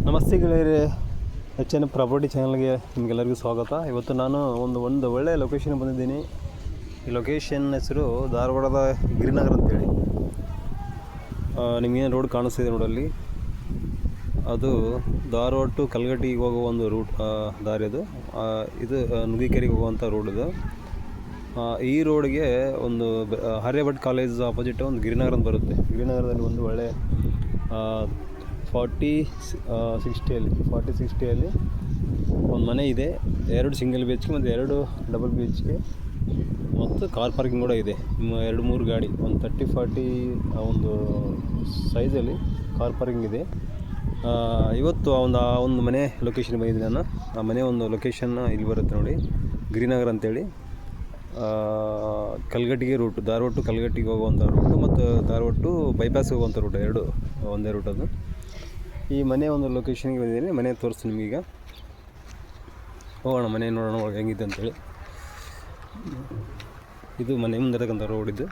ನಮಸ್ತೆ ಗೆಳೆಯರೇ, HN property ಚಾನಲ್ಗೆ ನಿಮಗೆಲ್ಲರಿಗೂ ಸ್ವಾಗತ. ಇವತ್ತು ನಾನು ಒಂದು ಒಳ್ಳೆಯ ಲೊಕೇಶನ್ ಬಂದಿದ್ದೀನಿ. ಈ ಲೊಕೇಶನ್ ಹೆಸರು ಧಾರವಾಡದ ಗಿರಿನಗರ ಅಂತೇಳಿ. ನಿಮಗೇನು ರೋಡ್ ಕಾಣಿಸ್ತಿದೆ ನೋಡಲ್ಲಿ, ಅದು ಧಾರವಾಡ ಟು ಕಲ್ಗಟ್ಟಿಗೆ ಹೋಗುವ ಒಂದು ರೂಟ್ ದಾರಿ ಅದು. ಇದು ನುಗ್ಗಿಕೆರೆಗೆ ಹೋಗುವಂಥ ರೋಡ್ ಇದು. ಈ ರೋಡ್ಗೆ ಒಂದು ಆರ್ಯಭಟ್ ಕಾಲೇಜ್ ಆಪೋಸಿಟ್ ಒಂದು ಗಿರಿನಗರ ಅಂತ ಬರುತ್ತೆ. ಗಿರಿನಗರದಲ್ಲಿ ಒಂದು ಒಳ್ಳೆ 40-60 ಒಂದು ಮನೆ ಇದೆ. 2 ಸಿಂಗಲ್ BHK ಮತ್ತು 2 ಡಬಲ್ BHK ಮತ್ತು ಕಾರ್ ಪಾರ್ಕಿಂಗ್ ಕೂಡ ಇದೆ. 2-3 ಗಾಡಿ, ಒಂದು 30-40 ಒಂದು ಸೈಜಲ್ಲಿ ಕಾರ್ ಪಾರ್ಕಿಂಗ್ ಇದೆ. ಇವತ್ತು ಒಂದು ಮನೆ ಲೊಕೇಶನ್ ಬಂದಿದ್ದೀನಿ ನಾನು. ಆ ಮನೆ ಒಂದು ಲೊಕೇಶನ್ ಇಲ್ಲಿ ಬರುತ್ತೆ ನೋಡಿ, ಗಿರಿನಗರ ಅಂತೇಳಿ. ಕಲ್ಗಟ್ಟಿಗೆ ರೂಟ್, ಧಾರವಾಡ ಟು ಕಲ್ಗಟ್ಟಿಗೆ ಹೋಗುವಂಥ ರೂಟು ಮತ್ತು ಧಾರವಾಡ ಟು ಬೈಪಾಸ್ ಹೋಗುವಂಥ ರೂಟ್, ಒಂದೇ ರೂಟ್ ಅದು. ಈ ಮನೆ ಒಂದು ಲೊಕೇಶನ್ಗೆ ಬಂದಿದ್ದೀನಿ. ಮನೆ ತೋರಿಸ್ತೀನಿ ನಿಮಗೀಗ. ಹೋಗೋಣ ಮನೆ ನೋಡೋಣ ಒಳಗೆ ಹೆಂಗಿದೆ ಅಂತೇಳಿ. ಇದು ಮನೆ ಮುಂದೆ ಇರತಕ್ಕಂಥ ರೋಡ್ ಇದು.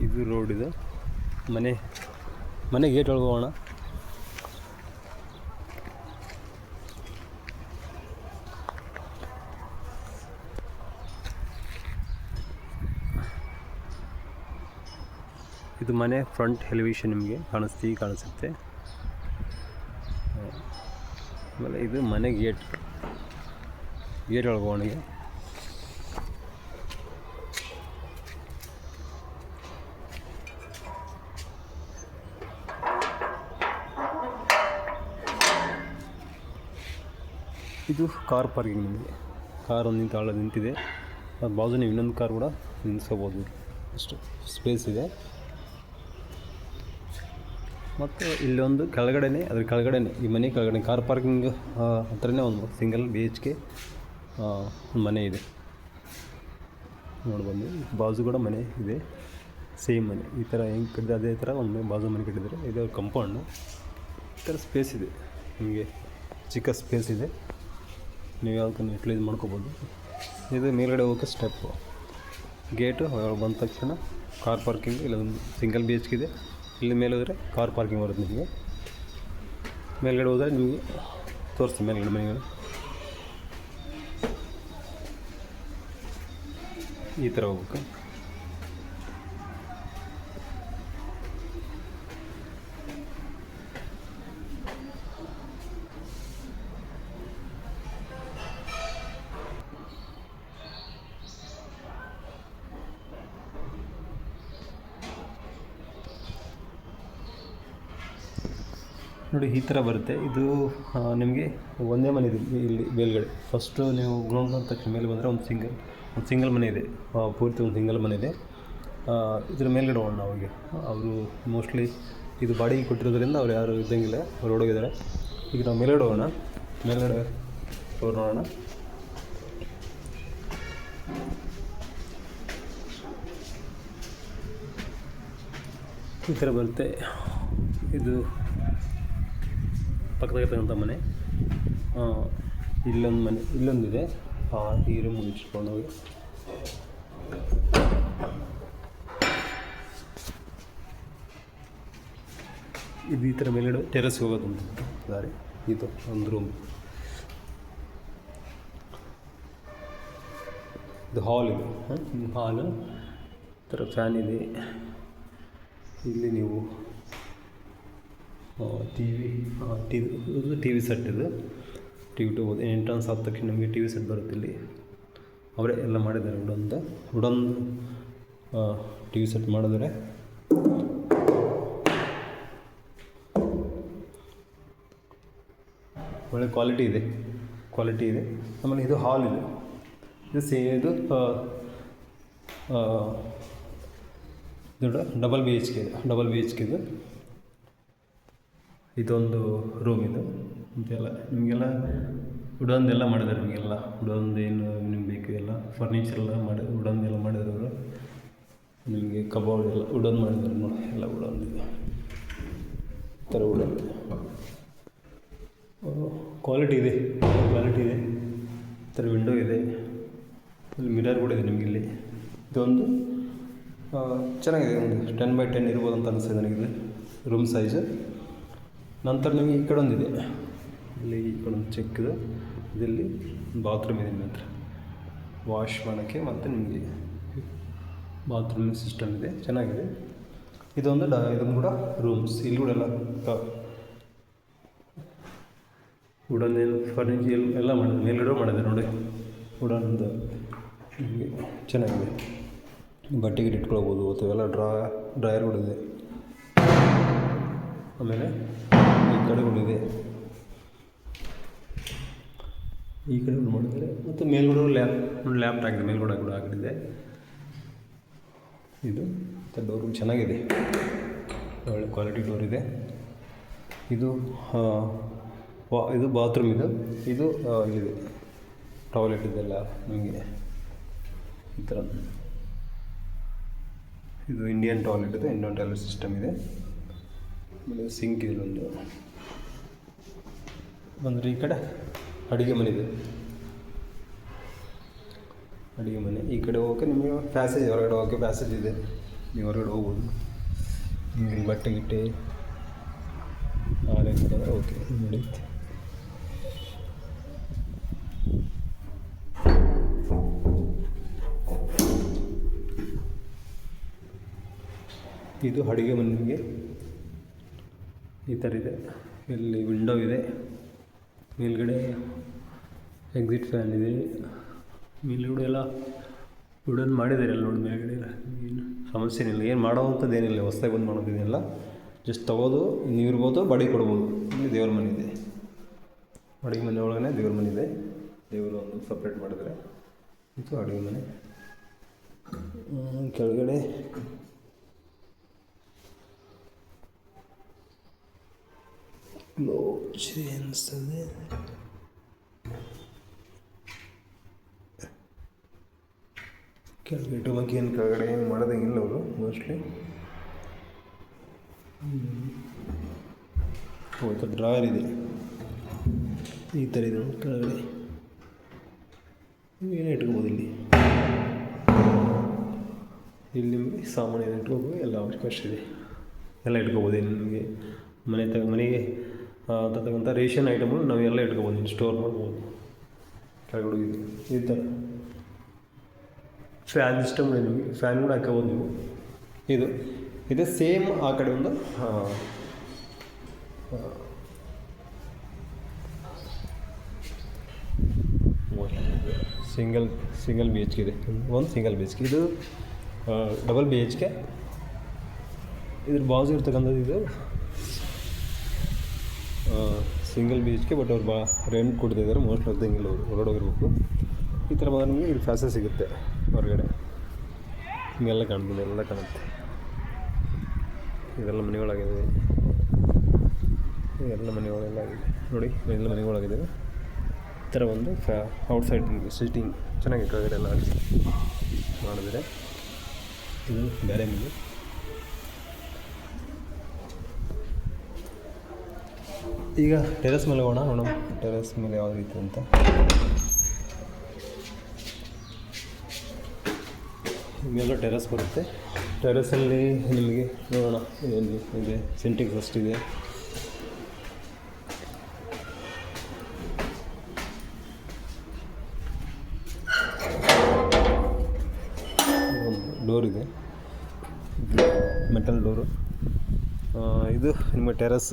ಇದು ರೋಡ್ ಇದು. ಮನೆ ಗೇಟ್ ಒಳಗೆ ಹೋಗೋಣ. ಇದು ಮನೆ ಫ್ರಂಟ್ ಎಲಿವೇಶನ್ ನಿಮಗೆ ಕಾಣಿಸುತ್ತೆ. ಆಮೇಲೆ ಇದು ಮನೆ ಗೇಟ್ ಒಳಗೆ ಹೋಗೋಣ. ಇದು ಕಾರ್ ಪಾರ್ಕಿಂಗ್. ನಿಮಗೆ ಕಾರ್ ಒಂದು ನಿಂತಿದೆ. ಅದು ಬಾಜು ನೀವು ಇನ್ನೊಂದು ಕಾರ್ ಕೂಡ ನಿಲ್ಲಿಸ್ಕೋಬೋದು. ಅಷ್ಟು ಸ್ಪೇಸ್ ಇದೆ. ಮತ್ತು ಇಲ್ಲೊಂದು ಅದ್ರ ಕೆಳಗಡೆನೆ ಈ ಮನೆ ಕೆಳಗಡೆ ಕಾರ್ ಪಾರ್ಕಿಂಗ್ ಹತ್ರನೇ ಒಂದು ಸಿಂಗಲ್ BHK ಮನೆ ಇದೆ. ನೋಡ್ಬಂದು ಬಾಜು ಕೂಡ ಮನೆ ಇದೆ, ಸೇಮ್ ಮನೆ. ಈ ಥರ ಹೆಂಗೆ ಕಟ್ಟಿದೆ ಅದೇ ಥರ ಒಂದು ಬಾಜು ಮನೆ ಕಟ್ಟಿದ್ದಾರೆ. ಇದು ಕಂಪೌಂಡು. ಈ ಥರ ಸ್ಪೇಸ್ ಇದೆ ನಿಮಗೆ, ಚಿಕ್ಕ ಸ್ಪೇಸ್ ಇದೆ. ನೀವು ಯಾವ್ದನ್ನು ಯುಟಿಲೈಸ್ ಮಾಡ್ಕೋಬೋದು. ಇದು ಮೇಲ್ಗಡೆ ಹೋಗೋಕ್ಕೆ ಸ್ಟೆಪ್ಪು, ಗೇಟು ಒಳಗೆ ಬಂದ ತಕ್ಷಣ ಕಾರ್ ಪಾರ್ಕಿಂಗ್. ಇಲ್ಲೊಂದು ಸಿಂಗಲ್ BHK ಇದೆ. ಇಲ್ಲಿ ಮೇಲೆ ಹೋದರೆ ಕಾರ್ ಪಾರ್ಕಿಂಗ್ ಬರುತ್ತೆ ನಿಮಗೆ. ಮೇಲ್ಗಡೆ ಹೋದರೆ ನಿಮಗೆ ತೋರಿಸ್ತೀನಿ ಮೇಲ್ಗಡೆ ಮನೆಗಳು. ಈ ಥರ ಹೋಗ್ಬೇಕು. ನೋಡಿ ಈ ಥರ ಬರುತ್ತೆ. ಇದು ನಿಮಗೆ ಒಂದೇ ಮನೆ ಇದೆ ಇಲ್ಲಿ ಮೇಲ್ಗಡೆ. ಫಸ್ಟು ನೀವು ಗ್ರೌಂಡ್ ಬಂದ ತಕ್ಷಣ ಮೇಲೆ ಬಂದರೆ ಒಂದು ಸಿಂಗಲ್ ಮನೆ ಇದೆ, ಪೂರ್ತಿ ಒಂದು ಸಿಂಗಲ್ ಮನೆ ಇದೆ. ಇದ್ರ ಮೇಲ್ಗಡೆ ಹೋಗೋಣ ಅವಾಗೆ. ಅವರು ಮೋಸ್ಟ್ಲಿ ಇದು ಬಾಡಿಗೆ ಕೊಟ್ಟಿರೋದ್ರಿಂದ ಅವ್ರು ಯಾರು ಇದ್ದಂಗಿಲ್ಲ, ಅವ್ರು ಹೊಡೋಗಿದ್ದಾರೆ. ಈಗ ನಾವು ಮೇಲ್ಗಡೆ ಹೋಗೋಣ. ಮೇಲ್ಗಡೆ ಫ್ಲೋರ್ ನೋಡೋಣ. ಈ ಥರ ಬರುತ್ತೆ. ಇದು ಪಕ್ಕದಾಗಿರ್ತಕ್ಕಂಥ ಮನೆ. ಇಲ್ಲೊಂದಿದೆ. ಈ ರೂಮ್ ಮುಗಿಸ್ಕೊಂಡು ಹೋಗಿ ಇದು ಈ ಥರ ಮೇಲ್ಗಡೆ ಟೆರೆಸ್ ಹೋಗೋದು ದಾರಿ. ಇದು ಒಂದು ರೂಮ್. ಇದು ಹಾಲ್ ಇದೆ. ಹಾಲು ಈ ಥರ ಫ್ಯಾನ್ ಇದೆ. ಇಲ್ಲಿ ನೀವು ಟಿ ವಿ ಸೆಟ್ ಇದು. TV ಇಟ್ಕೋಬೋದು. ಎಂಟ್ರೆನ್ಸ್ ಆದ ತಕ್ಷಣ ನಮಗೆ TV ಸೆಟ್ ಬರುತ್ತೆ. ಇಲ್ಲಿ ಅವರೇ ಎಲ್ಲ ಮಾಡಿದ್ದಾರೆ. ವುಡನ್ TV ಸೆಟ್ ಮಾಡಿದರೆ ಒಳ್ಳೆ ಕ್ವಾಲಿಟಿ ಇದೆ. ಆಮೇಲೆ ಇದು ಹಾಲ್ ಇದೆ. ಇದು ಡಬಲ್ BHK ಇದು. ಇದೊಂದು ರೂಮ್ ಇದು. ಅಂತೆಲ್ಲ ನಿಮಗೆಲ್ಲ ವುಡನ್ದೆಲ್ಲ ಮಾಡಿದ್ದಾರೆ. ನಿಮಗೆಲ್ಲ ವುಡನ್ದೇನು ನಿಮ್ಗೆ ಬೇಕು ಎಲ್ಲ ಫರ್ನಿಚರ್ ಎಲ್ಲ ವುಡನ್ದೆಲ್ಲ ಮಾಡಿದ್ದಾರೆ ಅವರು. ನಿಮಗೆ ಕಬೋರ್ಡ್ ಎಲ್ಲ ವುಡನ್ ಮಾಡಿದ್ದಾರೆ ನೋಡಿ. ಎಲ್ಲ ವುಡನ್ ಇದೆ. ಈ ಥರ ವುಡನ್ ಕ್ವಾಲಿಟಿ ಇದೆ. ಈ ಥರ ವಿಂಡೋ ಇದೆ. ಇಲ್ಲಿ ಮಿರರ್ ಕೂಡ ಇದೆ ನಿಮಗಿಲ್ಲಿ. ಇದೊಂದು ಚೆನ್ನಾಗಿದೆ, ಒಂದು 10x10 ಇರ್ಬೋದು ಅಂತ ಅನಿಸ್ತದೆ ನನಗಿದೆ ರೂಮ್ ಸೈಜ್. ನಂತರ ನಿಮಗೆ ಈ ಕಡೆ ಒಂದಿದೆ, ಇಲ್ಲಿ ಈ ಕಡೆ ಒಂದು ಚಿಕ್ಕದು, ಇದರಲ್ಲಿ ಬಾತ್ರೂಮ್ ಇದೆ ಮಾತ್ರ ವಾಶ್ ಮಾಡೋಕ್ಕೆ, ಮತ್ತು ನಿಮಗೆ ಬಾತ್ರೂಮ್ ಸಿಸ್ಟಮ್ ಇದೆ, ಚೆನ್ನಾಗಿದೆ. ಇದೊಂದು ಇದೊಂದು ಕೂಡ ರೂಮ್ಸ್. ಇಲ್ಲಿ ಕೂಡ ಎಲ್ಲ ವುಡನ್ ಫರ್ನಿಚರ್ ಎಲ್ಲ ಮಾಡಿದೆ, ಮೇಲ್ಗಡೆ ಮಾಡಿದೆ ನೋಡಿ ವುಡನ್ದು. ನಿಮಗೆ ಚೆನ್ನಾಗಿದೆ, ಬಟ್ಟೆಗೆ ಇಟ್ಕೊಳ್ಬೋದು ಅಥವಾ ಎಲ್ಲ ಡ್ರಾಯರ್ ಕೂಡ ಇದೆ. ಆಮೇಲೆ ಈ ಕಡೆ ಕೂಡ ಇದೆ, ಈ ಕಡೆ ಕೂಡ ಮಾಡಿದ್ದಾರೆ. ಮತ್ತು ಮೇಲ್ಗಡೆ ಲ್ಯಾಪ್ ಆಗಿದೆ, ಮೇಲ್ಗಡೆ ಕೂಡ ಆಗಿದೆ. ಇದು ಡೋರು ಚೆನ್ನಾಗಿದೆ, ಒಳ್ಳೆ ಕ್ವಾಲಿಟಿ ಡೋರ್ ಇದೆ. ಇದು ಇದು ಬಾತ್ರೂಮ್, ಇದು ಇಲ್ಲಿದೆ ಟಾಯ್ಲೆಟ್ ಇದೆಲ್ಲ ನಿಮಗೆ ಈ ಥರ. ಇದು ಇಂಡಿಯನ್ ಟಾಯ್ಲೆಟ್ ಇದೆ, ಇಂಡಿಯನ್ ಟಾಯ್ಲೆಟ್ ಸಿಸ್ಟಮ್ ಇದೆ. ಆಮೇಲೆ ಸಿಂಕ್ ಇದೆ ಒಂದು. ಬಂದರೆ ಈ ಕಡೆ ಅಡುಗೆ ಮನೆ ಇದೆ, ಅಡುಗೆ ಮನೆ. ಈ ಕಡೆ ಹೋಗೋಕ್ಕೆ ನಿಮಗೆ ಪ್ಯಾಸೇಜ್, ಹೊರಗಡೆ ಹೋಗೋಕ್ಕೆ ಪ್ಯಾಸೇಜ್ ಇದೆ, ನೀವು ಹೊರಗಡೆ ಹೋಗ್ಬೋದು. ನಿಮಗೆ ಬಟ್ಟೆ ಗಿಟ್ಟೆ ಹಾಳೆ ಓಕೆ ನಡೆಯುತ್ತೆ. ಇದು ಅಡುಗೆ ಮನೆ ನಿಮಗೆ ಈ ಥರ ಇದೆ. ಇಲ್ಲಿ ವಿಂಡೋ ಇದೆ, ಮೇಲ್ಗಡೆ ಎಕ್ಸಿಟ್ ಫ್ಯಾನ್ ಇದೆ, ಮೇಲ್ಗಡೆ ಎಲ್ಲ ವುಡನ್ ಮಾಡಿದ್ದಾರೆ ಎಲ್ಲ ನೋಡಿ. ಮೇಲ್ಗಡೆ ಎಲ್ಲ ಏನು ಸಮಸ್ಯೆ ಏನಿಲ್ಲ, ಏನು ಮಾಡೋವಂಥದ್ದು ಏನಿಲ್ಲ, ಹೊಸ್ದಾಗಿ ಬಂದು ಮಾಡೋದೇನಿಲ್ಲ. ಜಸ್ಟ್ ತೊಗೋದು ನೀವಿರ್ಬೋದು, ಬಾಡಿಗೆ ಕೊಡ್ಬೋದು. ಇಲ್ಲಿ ದೇವ್ರ ಮನೆ ಇದೆ, ಅಡುಗೆ ಮನೆ ಒಳಗಡೆ ದೇವ್ರ ಮನೆ ಇದೆ. ದೇವರು ಒಂದು ಸಪ್ರೇಟ್ ಮಾಡಿದರೆ ಇದು ಅಡುಗೆ ಮನೆ. ಕೆಳಗಡೆ ಕ್ಲೋಸ್ ಅನಿಸ್ತದೆ. ಕೆಳಗಡೆ ಇಟ್ಟೋಗಿ ಏನು ಕೆಳಗಡೆ ಏನು ಮಾಡೋದಂಗಿಲ್ಲ ಅವರು ಮೋಸ್ಟ್ಲಿ. ಹೌದು, ಡ್ರಾಯರ್ ಇದೆ ಈ ಥರ ಇದೆ ಕೆಳಗಡೆ, ಏನೇ ಇಟ್ಕೋಬೋದು. ಇಲ್ಲಿ ನಿಮಗೆ ಸಾಮಾನು ಏನು ಇಟ್ಕೋಬೋದು, ಎಲ್ಲ ಅವಕಾಶ ಇದೆ, ಎಲ್ಲ ಇಟ್ಕೋಬೋದು. ನಿಮಗೆ ಮನೆಗೆ ತಕ್ಕಂಥ ರೇಷನ್ ಐಟಮ್ಗಳು ನಾವೆಲ್ಲ ಇಟ್ಕೋಬೋದು, ಸ್ಟೋರ್ ಮಾಡ್ಬೋದು. ಕೆಳಗಡೆ ಇದೆ ಈ ಥರ ಫ್ಯಾನ್ ಸಿಸ್ಟಮ್ ಇದೆ, ನಿಮಗೆ ಫ್ಯಾನ್ ಕೂಡ ಹಾಕೋಬೋದು ನೀವು. ಇದು ಸೇಮ್ ಆ ಕಡೆ ಒಂದು ಸಿಂಗಲ್ ಬಿ ಎಚ್ ಕೆ ಇದೆ, ಒಂದು ಸಿಂಗಲ್ ಬಿ ಎಚ್ ಕೆ. ಇದು ಡಬಲ್ ಬಿ ಎಚ್ ಕೆ. ಇದ್ರ ಬಾಜು ಇರ್ತಕ್ಕಂಥದ್ದು ಇದು single B H K. But ಅವ್ರು ರೆಂಟ್ ಕೊಡ್ತಿದ್ದಾರೆ, ಮೋಸ್ಟ್ಲಿ ಅರ್ಧಂಗಿಲ್ಲ, ಅವರು ಹೊರಗಡೆ ಹೋಗಿರ್ಬೇಕು. ಈ ಥರ ಬಂದರೆ ನಿಮಗೆ ಇಲ್ಲಿ ಫ್ಯಾಸಸ್ ಸಿಗುತ್ತೆ ಹೊರಗಡೆ. ಹಿಂಗೆಲ್ಲ ಕಾಣ್ತದೆ, ಎಲ್ಲ ಕಾಣುತ್ತೆ. ಇದೆಲ್ಲ ಮನೆಗಳಾಗಿದೆ, ಎಲ್ಲ ಮನೆಗಳೆಲ್ಲ ಆಗಿದೆ ನೋಡಿ, ಎಲ್ಲ ಮನೆಗಳಾಗಿದೆ. ಈ ಥರ ಒಂದು ಔಟ್ಸೈಡ್ ಸಿಟಿಂಗ್ ಚೆನ್ನಾಗಿ ಕೆಳಗಡೆ ಎಲ್ಲ ಮಾಡಿದರೆ. ಇದು ಬೇರೆ ಮನೆ. ಈಗ ಟೆರೆಸ್ ಮೇಲೆ ಹೋಗೋಣ, ನೋಡೋಣ ಟೆರೆಸ್ ಮೇಲೆ ಯಾವ ರೀತಿ ಅಂತ. ಇವೆಲ್ಲ ಟೆರೆಸ್ ಬರುತ್ತೆ. ಟೆರೆಸಲ್ಲಿ ನಿಮಗೆ ನೋಡೋಣ ಏನು ಇದೆ. ಸಿಂಟೆಕ್ಸ್ ಅಷ್ಟಿದೆ, ಡೋರ್ ಇದೆ, ಮೆಟಲ್ ಡೋರು. ಇದು ನಿಮ್ಮ ಟೆರೆಸ್,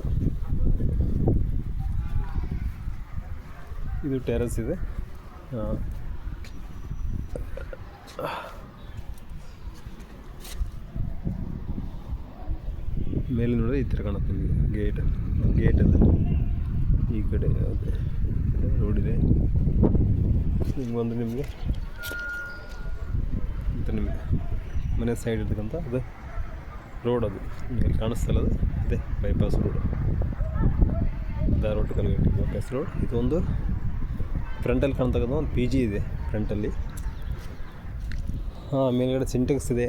ಇದು ಟೆರೆಸ್ ಇದೆ. ಮೇಲೆ ನೋಡಿದ್ರೆ ಈ ಥರ ಕಾಣುತ್ತೆ ನಿಮಗೆ. ಗೇಟ್ ಅದು ಈ ಕಡೆ ರೋಡ್ ಇದೆ. ಹಿಂಗೆ ಬಂದರೆ ನಿಮಗೆ ಅಂತ ನಿಮಗೆ ಮನೆ ಸೈಡ್ ಇರ್ತಕ್ಕಂಥ ಅದು ರೋಡ್, ಅದು ನಿಮಗೆ ಕಾಣಿಸ್ತಲ್ಲ, ಅದು ಅದೇ bypass road, Dharwad Kalghatgi bypass road. ಇದು ಒಂದು ಫ್ರಂಟಲ್ಲಿ ಕಾಣ್ತಕ್ಕಂಥ ಒಂದು ಪಿ ಜಿ ಇದೆ ಫ್ರಂಟಲ್ಲಿ. ಮೇಲ್ಗಡೆ ಸಿಂಟೆಕ್ಸ್ ಇದೆ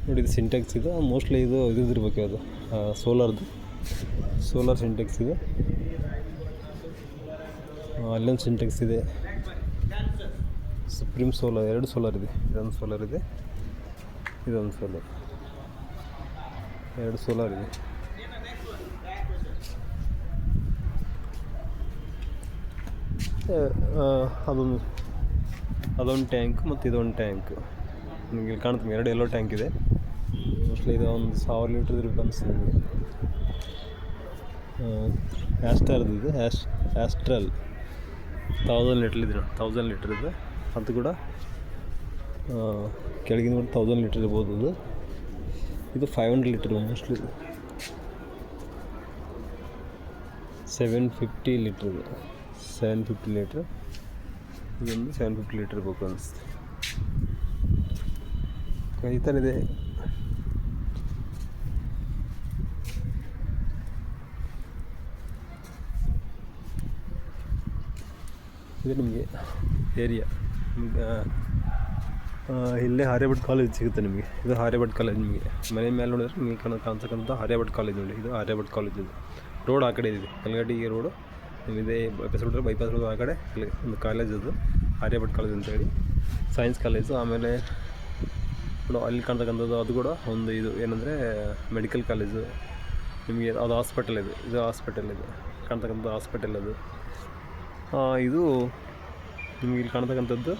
ನೋಡಿ, ಇದು ಸಿಂಟೆಕ್ಸ್ ಇದೆ. ಮೋಸ್ಟ್ಲಿ ಇದು ಇದಿರ್ಬೇಕು, ಅದು ಸೋಲಾರ್ ಸಿಂಟೆಕ್ಸ್ ಇದೆ. ಅಲ್ಲೊಂದು ಸಿಂಟೆಕ್ಸ್ ಇದೆ, ಸುಪ್ರೀಮ್ ಸೋಲಾರ್, 2 ಸೋಲಾರ್ ಇದೆ. ಇದೊಂದು ಸೋಲಾರ್ ಇದೆ, ಇದೊಂದು ಸೋಲಾರ್, 2 ಸೋಲಾರ್ ಇದೆ. ಅದೊಂದು ಟ್ಯಾಂಕ್ ಮತ್ತು ಇದೊಂದು ಟ್ಯಾಂಕ್ ನಿಮಗೆ ಇಲ್ಲಿ ಕಾಣುತ್ತೆ. 2 ಎಲ್ಲೋ ಟ್ಯಾಂಕ್ ಇದೆ. ಮೋಸ್ಟ್ಲಿ ಇದು ಒಂದು 1000 ಲೀಟ್ರ್ ಇರಬೇಕು ಅನಿಸ್ತದೆ ನಿಮಗೆ. ಆಸ್ಟ್ರಲ್ ಇದೆ, ಆಸ್ಟ್ರಲ್ 1000 ಲೀಟ್ರ್ ಇದೆ, 1000 ಲೀಟ್ರ್ ಇದೆ. ಅದು ಕೂಡ ಕೆಳಗಿನ ಕೂಡ 1000 ಲೀಟ್ರ್ ಇರ್ಬೋದು. ಇದು 500 ಲೀಟ್ರ್, ಮೋಸ್ಟ್ಲಿ 750 ಲೀಟ್ರ್ ಇದೆ, 750 ಲೀಟ್ರ್. ಇದೊಂದು 750 ಲೀಟ್ರ್ ಬೇಕು ಅನಿಸುತ್ತೆ. ಈ ಥರ ಇದೆ. ಇದು ನಿಮಗೆ ಏರಿಯಾ ಇಲ್ಲೇ ಆರ್ಯಭಟ್ ಕಾಲೇಜ್ ಸಿಗುತ್ತೆ ನಿಮಗೆ. ಇದು ಆರ್ಯಭಟ್ ಕಾಲೇಜ್. ನಿಮಗೆ ಮನೆ ಮೇಲೆ ನೋಡಿದ್ರೆ ನಿಮಗೆ ಕಾಣಿಸ್ತಕ್ಕಂಥ ಆರ್ಯಭಟ್ ಕಾಲೇಜ್ ನೋಡಿ. ಇದು ಆರ್ಯಭಟ್ ಕಾಲೇಜ್. ಇದು ರೋಡ್ ಆ ಕಡೆ ಇದೆ, ಕಲ್ಗಟ್ಟಿಗೆ ರೋಡು ಇದೆ. ಬೈಪಾಸ್ ರೋಡ್, ಬೈಪಾಸ್ ರೋಡ್ ಆ ಕಡೆ ಒಂದು ಕಾಲೇಜ್, ಅದು ಆರ್ಯಭಟ್ ಕಾಲೇಜ್ ಅಂತೇಳಿ, ಸೈನ್ಸ್ ಕಾಲೇಜು. ಆಮೇಲೆ ಅಲ್ಲಿ ಕಾಣ್ತಕ್ಕಂಥದ್ದು ಅದು ಕೂಡ ಒಂದು ಇದು ಏನಂದರೆ ಮೆಡಿಕಲ್ ಕಾಲೇಜು. ನಿಮಗೆ ಅದು ಹಾಸ್ಪಿಟಲ್ ಇದೆ, ಇದು ಹಾಸ್ಪಿಟಲ್ ಇದೆ, ಕಾಣ್ತಕ್ಕಂಥ ಹಾಸ್ಪಿಟಲ್ ಅದು. ಇದು ನಿಮಗೆ ಇಲ್ಲಿ ಕಾಣ್ತಕ್ಕಂಥದ್ದು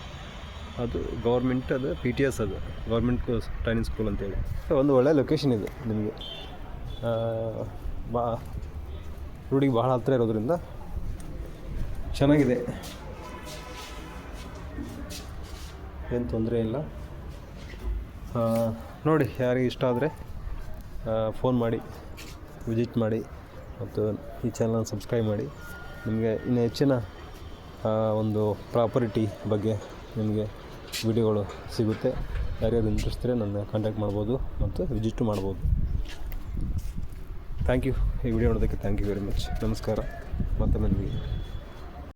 ಅದು ಗೌರ್ಮೆಂಟ್, ಅದು PTS, ಅದು ಗೌರ್ಮೆಂಟ್ ಟ್ರೈನಿಂಗ್ ಸ್ಕೂಲ್ ಅಂತೇಳಿ. ಒಂದು ಒಳ್ಳೆಯ ಲೊಕೇಶನ್ ಇದೆ ನಿಮಗೆ. ರೋಡಿಗೆ ಭಾಳ ಹತ್ತಿರ ಇರೋದ್ರಿಂದ ಚೆನ್ನಾಗಿದೆ, ಏನು ತೊಂದರೆ ಇಲ್ಲ. ನೋಡಿ, ಯಾರಿಗೆ ಇಷ್ಟ ಆದರೆ ಫೋನ್ ಮಾಡಿ, ವಿಸಿಟ್ ಮಾಡಿ, ಮತ್ತು ಈ ಚಾನಲ್ನ ಸಬ್ಸ್ಕ್ರೈಬ್ ಮಾಡಿ. ನಿಮಗೆ ಇನ್ನು ಹೆಚ್ಚಿನ ಒಂದು ಪ್ರಾಪರ್ಟಿ ಬಗ್ಗೆ ನಿಮಗೆ ವಿಡಿಯೋಗಳು ಸಿಗುತ್ತೆ. ಯಾರ್ಯಾರು ಇಂಟ್ರೆಸ್ಟ್ ಇದ್ದರೆ ನನ್ನ ಕಾಂಟ್ಯಾಕ್ಟ್ ಮಾಡ್ಬೋದು ಮತ್ತು ವಿಸಿಟ್ ಮಾಡ್ಬೋದು. Thank you. ಈ ವಿಡಿಯೋ ನೋಡೋದಕ್ಕೆ ಥ್ಯಾಂಕ್ ಯು ವೆರಿ ಮಚ್. ನಮಸ್ಕಾರ. ಮತ್ತೊಮ್ಮೆ ನಿಮಗೆ